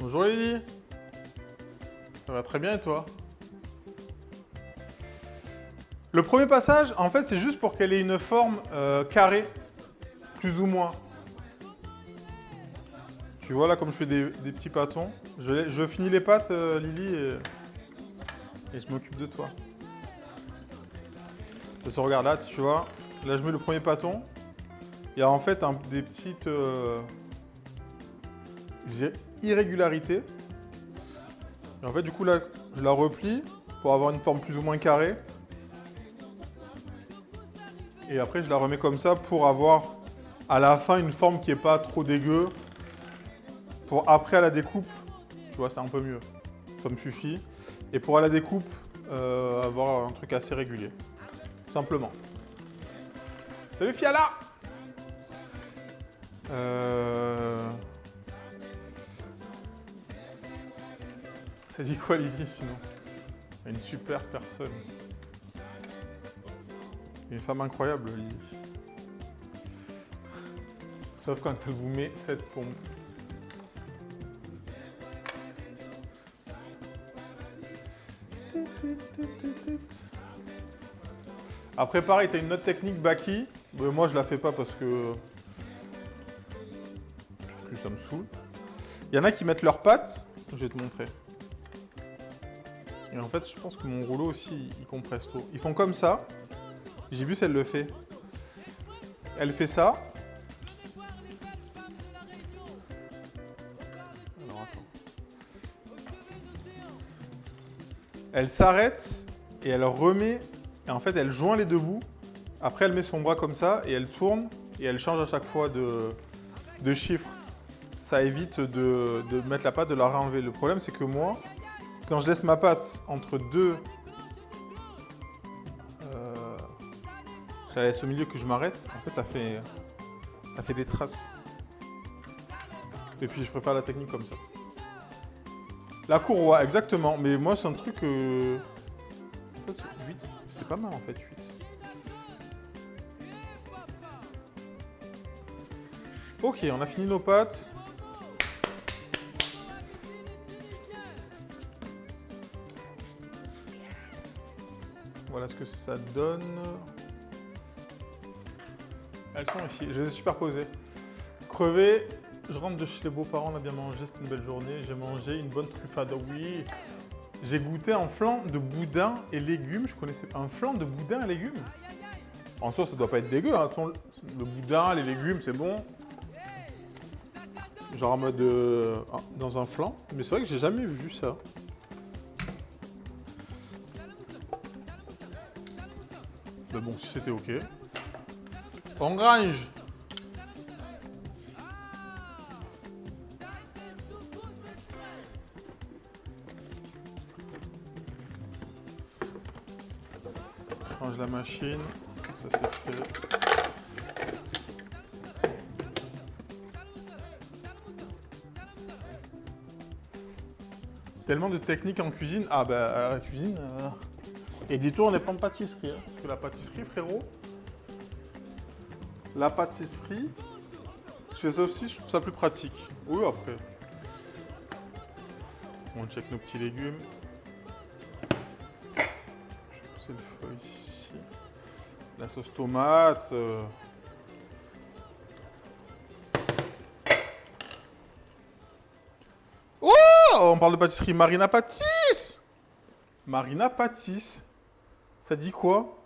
Bonjour Lily. Ça va très bien et toi? Le premier passage, en fait, c'est juste pour qu'elle ait une forme carrée, plus ou moins. Tu vois là, comme je fais des petits pâtons. Je finis les pâtes, Lily, et je m'occupe de toi. Ça se regarde là, tu vois. Là, je mets le premier pâton. Il y a en fait des petites irrégularités. Et en fait, du coup, là, je la replie pour avoir une forme plus ou moins carrée. Et après, je la remets comme ça pour avoir à la fin une forme qui n'est pas trop dégueu. Pour après, à la découpe, tu vois, c'est un peu mieux. Ça me suffit. Et pour à la découpe, avoir un truc assez régulier. Tout simplement. Salut Fiala. Ça dit quoi Lily sinon? Une super personne. Une femme incroyable Lily. Sauf quand elle vous met cette pompe. Après pareil, tu as une autre technique Baki. Moi je la fais pas parce que ça me saoule. Il y en a qui mettent leurs pattes. Je vais te montrer. Et en fait, je pense que mon rouleau aussi, il compresse trop. Ils font comme ça. J'ai vu si elle le fait. Elle fait ça. Alors attends. Elle s'arrête et elle remet. Et en fait, elle joint les deux bouts. Après, elle met son bras comme ça et elle tourne. Et elle change à chaque fois de chiffre. Ça évite de mettre la patte, de la réenlever. Le problème, c'est que moi, quand je laisse ma patte entre deux... je la laisse au milieu que je m'arrête, en fait, ça fait des traces. Et puis, je préfère la technique comme ça. La courroie, exactement. Mais moi, c'est un truc... En fait, 8, c'est pas mal, en fait, 8. Ok, on a fini nos pâtes. Voilà ce que ça donne. Elles sont ici, je les ai superposées. Crevé, je rentre de chez les beaux-parents, on a bien mangé, c'était une belle journée. J'ai mangé une bonne truffade, oui. J'ai goûté un flan de boudin et légumes, je connaissais pas. Un flan de boudin et légumes? En soi, ça doit pas être dégueu, hein. Le boudin, les légumes, c'est bon. Genre en mode dans un flan. Mais c'est vrai que j'ai jamais vu ça. Mais bon, si c'était ok. On grange. Je range la machine. Ça c'est fait. Tellement de techniques en cuisine. Ah bah à la cuisine. Et dis-toi, on n'est pas en pâtisserie. Hein, parce que la pâtisserie, frérot. La pâtisserie. Je fais ça aussi, je trouve ça plus pratique. Oui, après. On check nos petits légumes. Je vais pousser le feu ici. La sauce tomate. Oh! On parle de pâtisserie. Marina Pâtisse! Marina Pâtisse. Ça dit quoi?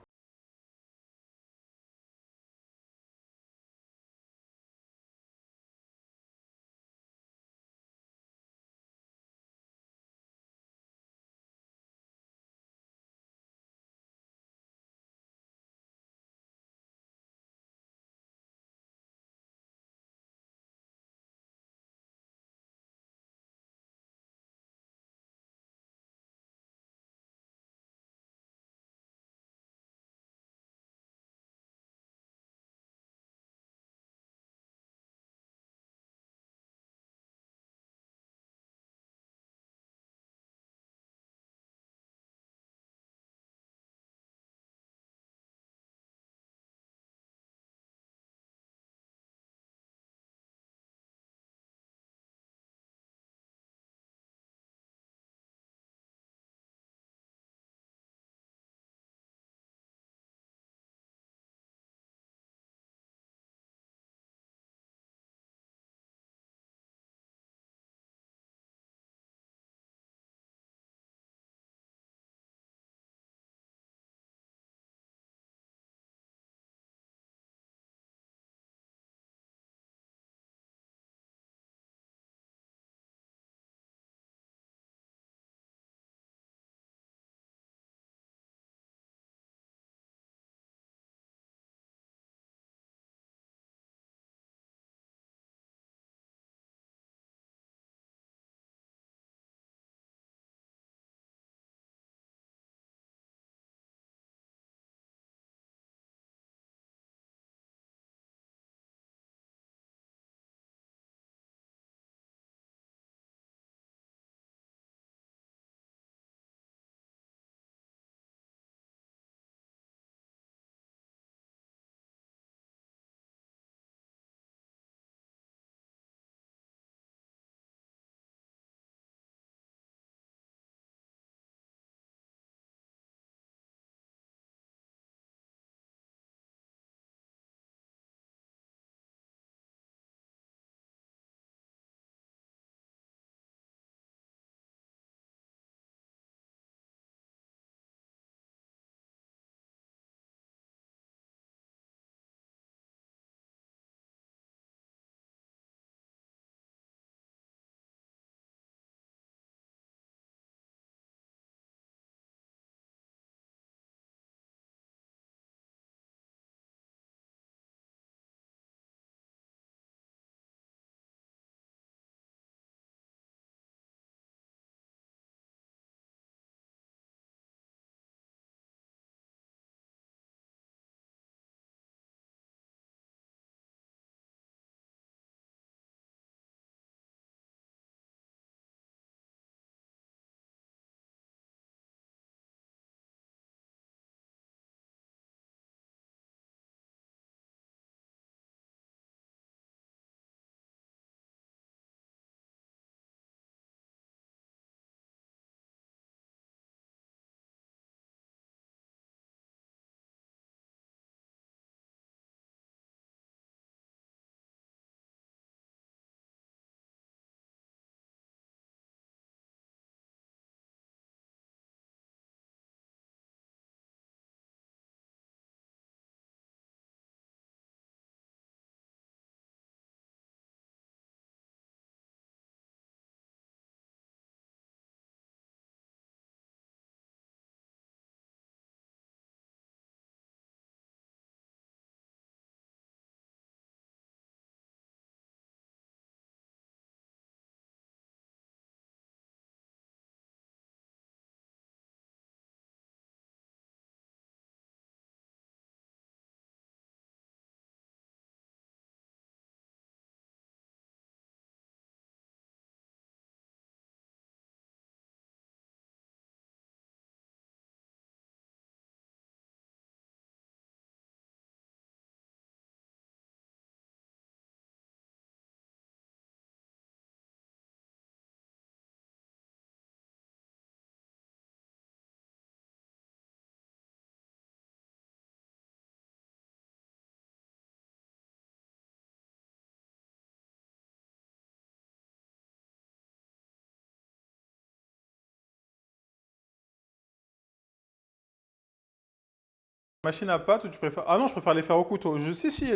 Machine à pâte ou tu préfères... Ah non, je préfère les faire au couteau. Je sais si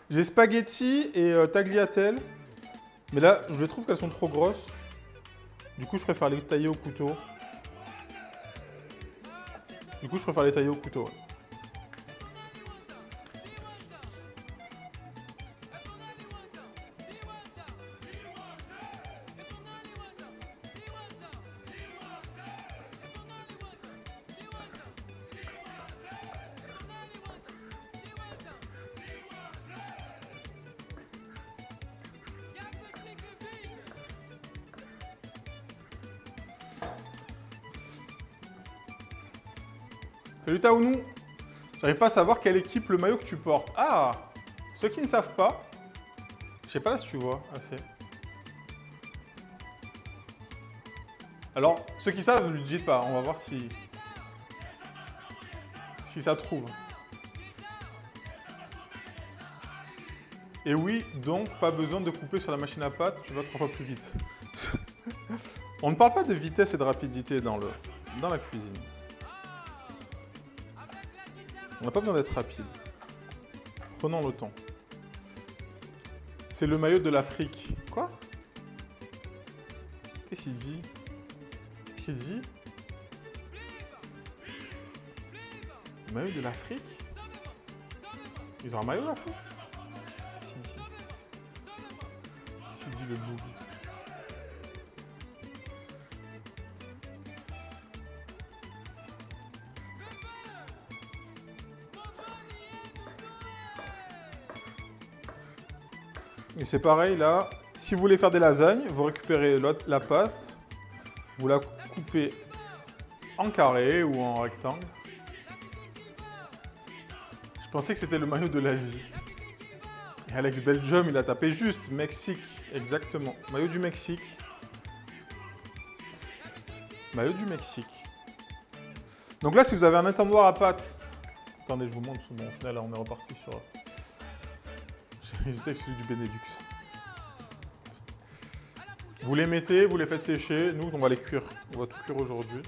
j'ai spaghetti et tagliatelle. Mais là, je trouve qu'elles sont trop grosses. Du coup, je préfère les tailler au couteau. Ouais. Salut Taounou. J'arrive pas à savoir quelle équipe le maillot que tu portes. Ah, ceux qui ne savent pas, je sais pas là si tu vois assez. Alors, ceux qui savent, ne lui dites pas. On va voir si ça trouve. Et oui, donc pas besoin de couper sur la machine à pâte, tu vas 3 fois plus vite. On ne parle pas de vitesse et de rapidité dans la cuisine. On n'a pas besoin d'être rapide. Prenons le temps. C'est le maillot de l'Afrique. Quoi? Qu'est-ce qu'il dit? Qu'est-ce qu'il dit? Le maillot de l'Afrique? Ils ont un maillot l'Afrique? Qu'est-ce qu'il dit? Qu'est-ce qu'il dit le boubou? Et c'est pareil là, si vous voulez faire des lasagnes, vous récupérez la pâte, vous la coupez en carré ou en rectangle. Je pensais que c'était le maillot de l'Asie. Et Alex Belgium, il a tapé juste, Mexique, exactement. Maillot du Mexique. Maillot du Mexique. Donc là, si vous avez un étendoir à pâte, attendez, je vous montre, bon, au final, là, on est reparti sur... J'ai hésité avec celui du Benelux. Vous les mettez, vous les faites sécher. Nous, on va les cuire. On va tout cuire aujourd'hui.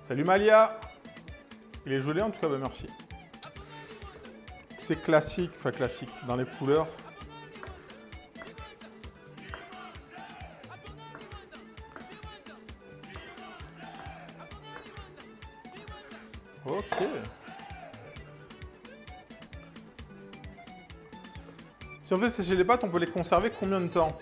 Salut Malia. Il est joli en tout cas, bah merci. C'est classique, enfin classique, dans les couleurs. Ok. Si on fait sécher les pâtes, on peut les conserver combien de temps?